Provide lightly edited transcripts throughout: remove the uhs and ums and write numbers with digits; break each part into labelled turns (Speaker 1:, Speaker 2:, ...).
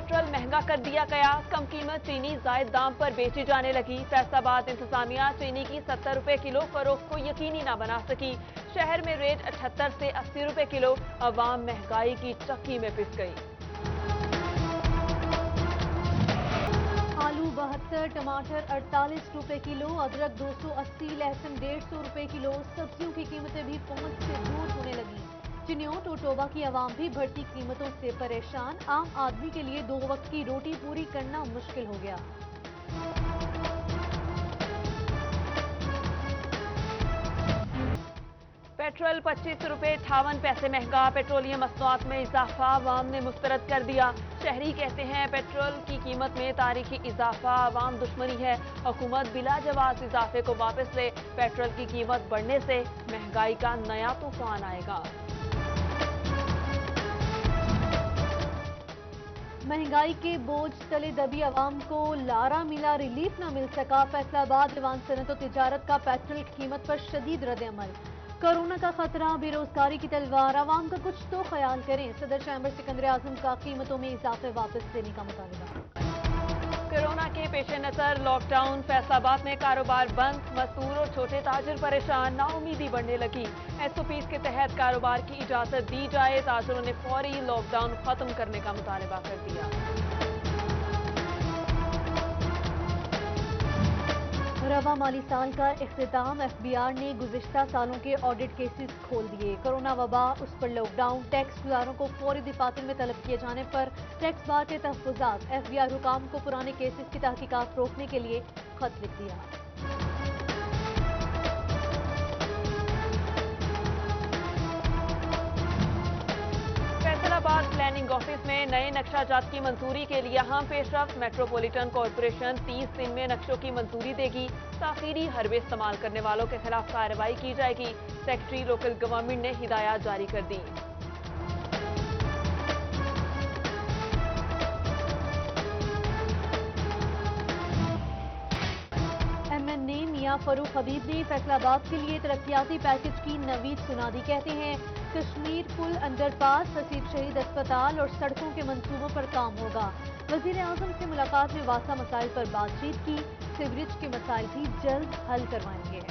Speaker 1: Petrol महंगा कर दिया गया। कम कीमत चीनी जायद दाम पर बेची जाने लगी। फैसलाबाद इंतजामिया चीनी की 70 रुपए किलो फरोख्त को यकीनी ना बना सकी। शहर में रेट 78 से 80 रुपए किलो। अवाम महंगाई की चक्की में पिस गई।
Speaker 2: आलू 72, टमाटर 48 रुपए किलो, अदरक 280, लहसुन 150 रुपए किलो। सब्जियों की कीमतें भी पहुंच से दूर होने लगी। चिन्योट और टोबा की आवाम भी बढ़ती कीमतों से परेशान। आम आदमी के लिए 2 वक्त की रोटी पूरी करना मुश्किल हो गया।
Speaker 1: पेट्रोल 25 रुपए 58 पैसे महंगा। पेट्रोलियम मसनूआत में इजाफा आवाम ने मुस्तरद कर दिया। शहरी कहते हैं पेट्रोल की कीमत में तारीखी इजाफा आवाम दुश्मनी है। हुकूमत बिला जवाज इजाफे को वापस ले। पेट्रोल की कीमत बढ़ने से महंगाई का नया तूफान आएगा।
Speaker 2: महंगाई के बोझ तले दबी आवाम को लारा मिला, रिलीफ न मिल सका। फैसलाबाद दीवान सनत और तिजारत का पेट्रोल की कीमत पर शदीद रद्द-ए-अमल। कोरोना का खतरा, बेरोजगारी की तलवार, आवाम का कुछ तो ख्याल करें। सदर चैम्बर सिकंदर आजम का कीमतों में इजाफे वापस लेने का मुतालबा।
Speaker 1: कोरोना के पेश नजर लॉकडाउन। फैसलाबाद में कारोबार बंद। मजदूर और छोटे ताजिर परेशान। नाउमीदी बढ़ने लगी। SOPs के तहत कारोबार की इजाजत दी जाए। ताजिरों ने फौरी लॉकडाउन खत्म करने का मुतालबा कर दिया।
Speaker 2: रवा माली साल का इख्तिताम। FBR ने गुज़िश्ता सालों के ऑडिट केसेस खोल दिए। कोरोना वबा, उस पर लॉकडाउन, टैक्स गुजारों को फौरी दिफातर में तलब किए जाने पर टैक्स बार के तहफ़्फ़ुज़ात। FBR हुकाम को पुराने केसेस की तहकीकात रोकने के लिए खत लिख दिया।
Speaker 1: फैसलाबाद प्लानिंग ऑफिस में नए नक्शाजात की मंजूरी के लिए अहम पेशरफ्त। मेट्रोपॉलिटन कॉरपोरेशन 30 दिन में नक्शों की मंजूरी देगी। ताखीरी हरबे इस्तेमाल करने वालों के खिलाफ कार्रवाई की जाएगी। सेक्रेटरी लोकल गवर्नमेंट ने हिदायत जारी कर दी।
Speaker 2: MNA मियां फरूख हबीब ने फैसलाबाद के लिए तरक्याती पैकेज की नवीद सुना दी। कहते हैं कश्मीर पुल, अंडरपास, हसीब शहीद अस्पताल और सड़कों के मंसूबों पर काम होगा। वजीर आजम से मुलाकात में वासा मसाइल पर बातचीत की। सीवरेज के मसाइल भी जल्द हल करवाएंगे।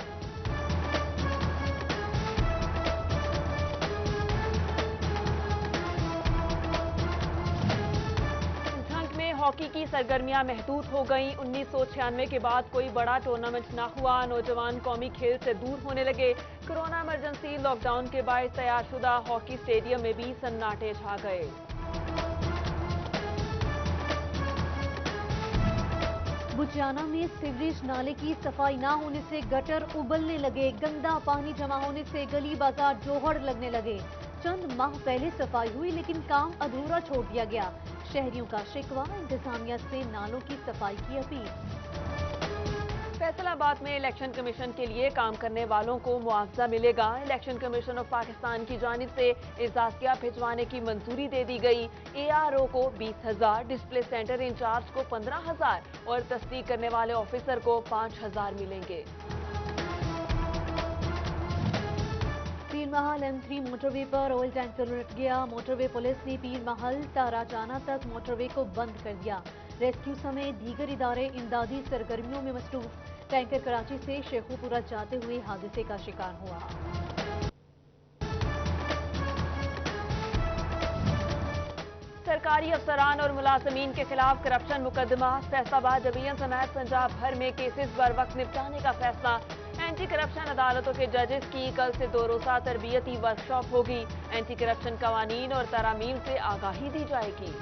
Speaker 1: हॉकी की सरगर्मियां महदूद हो गईं। 1996 के बाद कोई बड़ा टूर्नामेंट ना हुआ। नौजवान कौमी खेल से दूर होने लगे। कोरोना इमरजेंसी लॉकडाउन के बाद तैयारशुदा हॉकी स्टेडियम में भी सन्नाटे छा गए।
Speaker 2: बुचियाना में सीवरेज नाले की सफाई ना होने से गटर उबलने लगे। गंदा पानी जमा होने से गली बाजार जोहड़ लगने लगे। चंद माह पहले सफाई हुई लेकिन काम अधूरा छोड़ दिया गया। शहरियों का शिकवा, इंतजामिया से नालों की सफाई की अपील।
Speaker 1: फैसलाबाद में इलेक्शन कमीशन के लिए काम करने वालों को मुआवजा मिलेगा। इलेक्शन कमीशन ऑफ पाकिस्तान की जानिब से एजाजिया भिजवाने की मंजूरी दे दी गई। ARO को 20,000, डिस्प्ले सेंटर इंचार्ज को 15,000 और तस्दीक करने वाले ऑफिसर को 5,000 मिलेंगे।
Speaker 2: पीर महल M3 मोटरवे पर ऑयल टैंकर उलट गया। मोटरवे पुलिस ने पीर महल ताराजाना तक मोटरवे को बंद कर दिया। रेस्क्यू समेत दीगर इदारे इमदादी सरगर्मियों में मसरूफ। टैंकर कराची से शेखुपुरा जाते हुए हादसे का शिकार हुआ।
Speaker 1: सरकारी अफसरान और मुलाजमीन के खिलाफ करप्शन मुकदमा। फैसलाबाद डिवीजन समेत पंजाब भर में केसेस बर वक्त निपटाने का फैसला। एंटी करप्शन अदालतों के जजेस की कल से 2 रोज़ा तरबियती वर्कशॉप होगी। एंटी करप्शन कवानीन और तरामीम से आगाही दी जाएगी।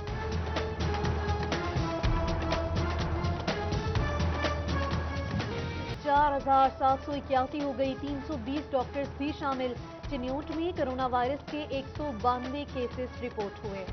Speaker 2: चार 4,781 हो गई। 320 डॉक्टर्स भी शामिल। चिन्योट में कोरोना वायरस के 192 केसेस रिपोर्ट हुए।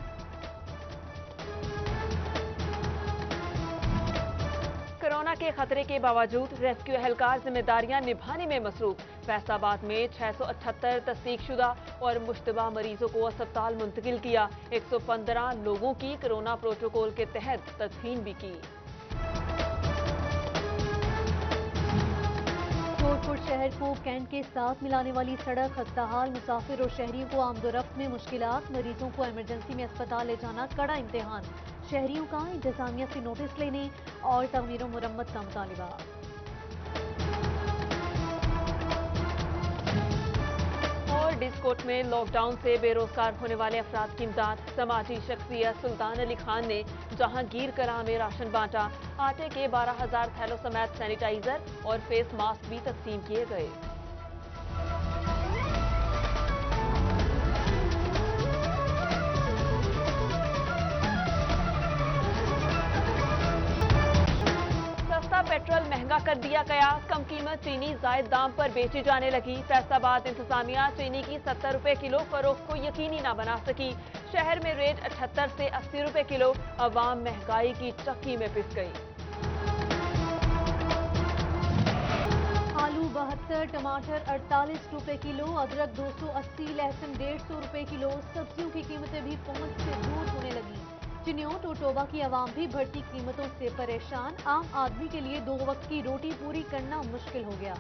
Speaker 1: कोरोना के खतरे के बावजूद रेस्क्यू एहलकार जिम्मेदारियां निभाने में मसरूफ। फैसलाबाद में 678 तस्दीकशुदा और मुश्तबा मरीजों को अस्पताल मुंतकिल किया। 115 लोगों की कोरोना प्रोटोकॉल के तहत तदफीन भी की।
Speaker 2: कोटपुर शहर को कैंट के साथ मिलाने वाली सड़क खस्ताहाल मुसाफिर और शहरियों को आमदोरफ्त में मुश्किलात, मरीजों को इमरजेंसी में अस्पताल ले जाना कड़ा इम्तिहान। शहरियों का इंतजामिया से नोटिस लेने और तमीर व मुरम्मत का मुतालिबा।
Speaker 1: और डिस्कोट में लॉकडाउन से बेरोजगार होने वाले अफराद की इमदाद। समाजी शख्सियत सुल्तान अली खान ने जहांगीर कला में राशन बांटा। आटे के 12,000 थैलों समेत सैनिटाइजर और फेस मास्क भी तकसीम किए गए। पेट्रोल महंगा कर दिया गया। कम कीमत चीनी जायद दाम पर बेची जाने लगी। फैसलाबाद इंतजामिया चीनी की 70 रुपए किलो फरोख्त को यकीनी न बना सकी। शहर में रेट 78 से 80 रुपए किलो। अवाम महंगाई की चक्की में पिस गई।
Speaker 2: आलू 72, टमाटर 48 रुपए किलो, अदरक 280, लहसुन 150 रुपए किलो। सब्जियों की कीमतें भी पहुंच से दूर होने लगी। चिन्योट और टोबा की आवाम भी बढ़ती कीमतों से परेशान। आम आदमी के लिए 2 वक्त की रोटी पूरी करना मुश्किल हो गया।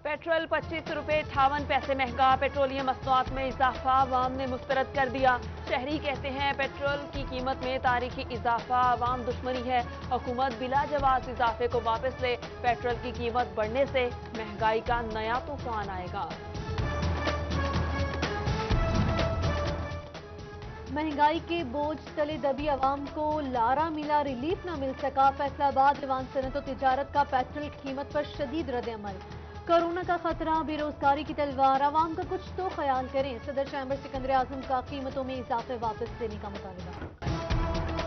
Speaker 1: पेट्रोल 25 रुपए 58 पैसे महंगा। पेट्रोलियम मसनूआत में इजाफा अवाम ने मुस्तरद कर दिया। शहरी कहते हैं पेट्रोल की कीमत में तारीखी इजाफा अवाम दुश्मनी है। हुकूमत बिला जवाज इजाफे को वापस ले। पेट्रोल की कीमत बढ़ने से महंगाई का नया तूफान आएगा।
Speaker 2: महंगाई के बोझ तले दबी आवाम को लारा मिला, रिलीफ न मिल सका। फैसलाबाद दीवान सनत और तिजारत का पेट्रोल की कीमत पर शदीद रद्द-ए-अमल। कोरोना का खतरा, बेरोजगारी की तलवार, आवाम का कुछ तो ख्याल करें। सदर चैम्बर सिकंदर आजम का कीमतों में इजाफे वापस लेने का मुतालिबा।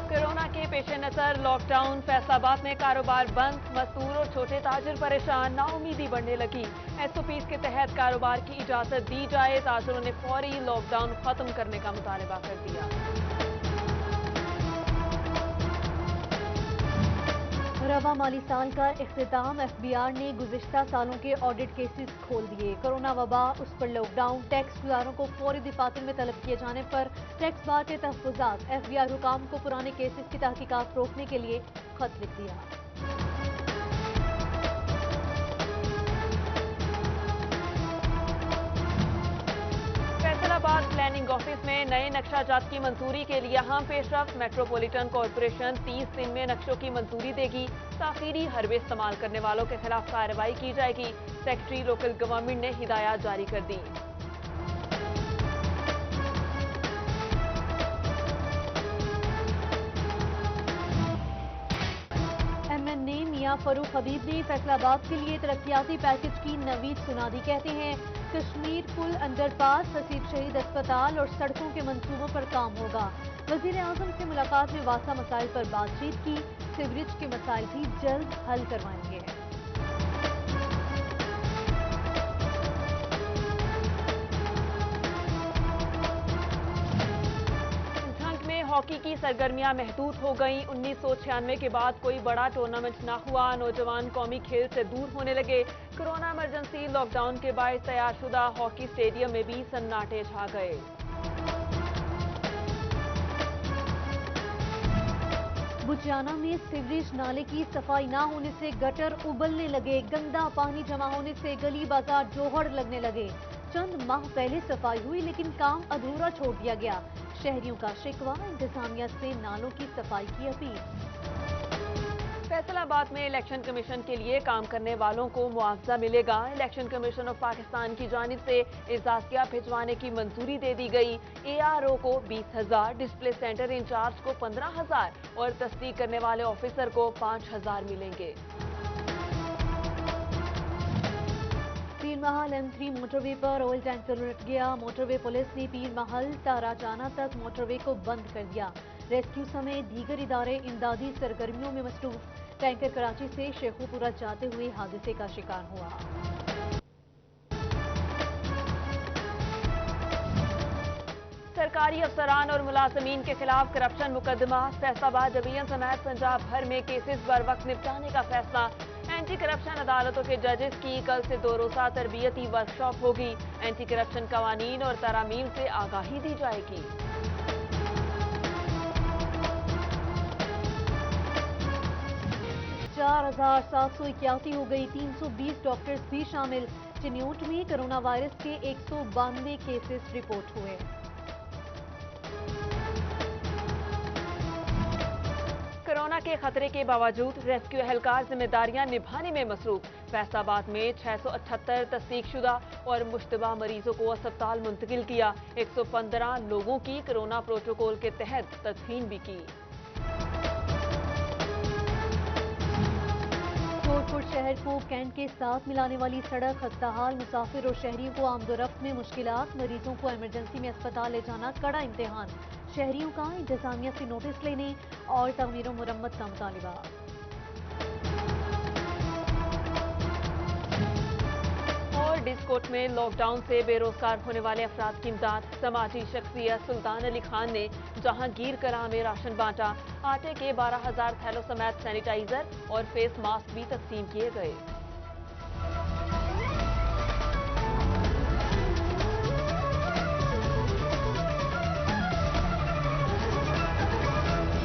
Speaker 1: कोरोना के पेश नजर लॉकडाउन। फैसलाबाद में कारोबार बंद। मजदूर और छोटे ताजिर परेशान। नाउमीदी बढ़ने लगी। SOPs के तहत कारोबार की इजाजत दी जाए। ताजिरों ने फौरी लॉकडाउन खत्म करने का मुतालबा कर दिया।
Speaker 2: रवा माली साल का इख्तिताम। FBR ने गुज़िश्ता सालों के ऑडिट केसेस खोल दिए। कोरोना वबा, उस पर लॉकडाउन, टैक्स गुजारों को फौरी दिफातर में तलब किए जाने पर टैक्स बार के तहफ़्फ़ुज़ात। FBR हुकाम को पुराने केसेस की तहकीकात रोकने के लिए खत लिख दिया।
Speaker 1: फैसलाबाद प्लानिंग ऑफिस में नए नक्शाजात की मंजूरी के लिए अहम पेशरफ्त। मेट्रोपॉलिटन कॉरपोरेशन 30 दिन में नक्शों की मंजूरी देगी। ताखीरी हरबे इस्तेमाल करने वालों के खिलाफ कार्रवाई की जाएगी। सेक्रेटरी लोकल गवर्नमेंट ने हिदायत जारी कर दी।
Speaker 2: MNA मियां फरूख हबीब ने फैसलाबाद के लिए तरक्याती पैकेज की नवीद सुना दी। कहते हैं कश्मीर पुल, अंडरपास, हसीब शहीद अस्पताल और सड़कों के मंसूबों पर काम होगा। वजीर आजम से मुलाकात में वासा मसाइल पर बातचीत की। सीवरेज के मसाइल भी जल्द हल करवाएंगे।
Speaker 1: हॉकी की सरगर्मियां महदूद हो गईं। 1996 के बाद कोई बड़ा टूर्नामेंट ना हुआ। नौजवान कौमी खेल से दूर होने लगे। कोरोना इमरजेंसी लॉकडाउन के बायस तैयारशुदा हॉकी स्टेडियम में भी सन्नाटे छा गए।
Speaker 2: बुचियाना में सीवरेज नाले की सफाई ना होने से गटर उबलने लगे। गंदा पानी जमा होने से गली बाजार जोहड़ लगने लगे। चंद माह पहले सफाई हुई लेकिन काम अधूरा छोड़ दिया गया। शहरियों का शिकवा, इंतजामिया से नालों की सफाई की अपील।
Speaker 1: फैसलाबाद में इलेक्शन कमीशन के लिए काम करने वालों को मुआवजा मिलेगा। इलेक्शन कमीशन ऑफ पाकिस्तान की जानिब से इजाजिया भिजवाने की मंजूरी दे दी गई। ARO को 20,000, डिस्प्ले सेंटर इंचार्ज को 15,000 और तस्दीक करने वाले ऑफिसर को 5,000 मिलेंगे।
Speaker 2: पीर महल M3 मोटरवे पर ऑयल टैंकर उलट गया। मोटरवे पुलिस ने पीर महल ताराजाना तक मोटरवे को बंद कर दिया। रेस्क्यू समेत दीगर इदारे इमदादी सरगर्मियों में मसरूफ। टैंकर कराची से शेखुपुरा जाते हुए हादसे का शिकार हुआ।
Speaker 1: सरकारी अफसरान और मुलाजमीन के खिलाफ करप्शन मुकदमा। फैसलाबाद डिवीजन समेत पंजाब भर में केसेस बर वक्त निपटाने का फैसला। एंटी करप्शन अदालतों के जजेस की कल से 2 रोज़ा तरबियती वर्कशॉप होगी। एंटी करप्शन कवानीन और तरामीम से आगाही दी जाएगी।
Speaker 2: 4,781 हो गई, 320 डॉक्टर्स भी शामिल। चिन्यूट में कोरोना वायरस के 192 केसेस रिपोर्ट हुए।
Speaker 1: कोरोना के खतरे के बावजूद रेस्क्यू एहलकार जिम्मेदारियां निभाने में मसरूफ। फैसलाबाद में 678 तस्दीकशुदा और मुश्तबा मरीजों को अस्पताल मुंतकिल किया। 115 लोगों की कोरोना प्रोटोकॉल के तहत तदफीन भी की।
Speaker 2: जोधपुर शहर को कैंट के साथ मिलाने वाली सड़क खस्ताहाल, मुसाफिर और शहरियों को आमदोरफ्त में मुश्किलात, मरीजों को इमरजेंसी में अस्पताल ले जाना कड़ा इम्तिहान। शहरियों का इंतजामिया से नोटिस लेने और तमीर और मुरम्मत का मुतालिबा।
Speaker 1: और डिस्कोट में लॉकडाउन से बेरोजगार होने वाले अफराद की इमदाद। समाजी शख्सियत सुल्तान अली खान ने जहांगीर कला में राशन बांटा। आटे के 12,000 थैलों समेत सैनिटाइजर और फेस मास्क भी तकसीम किए गए।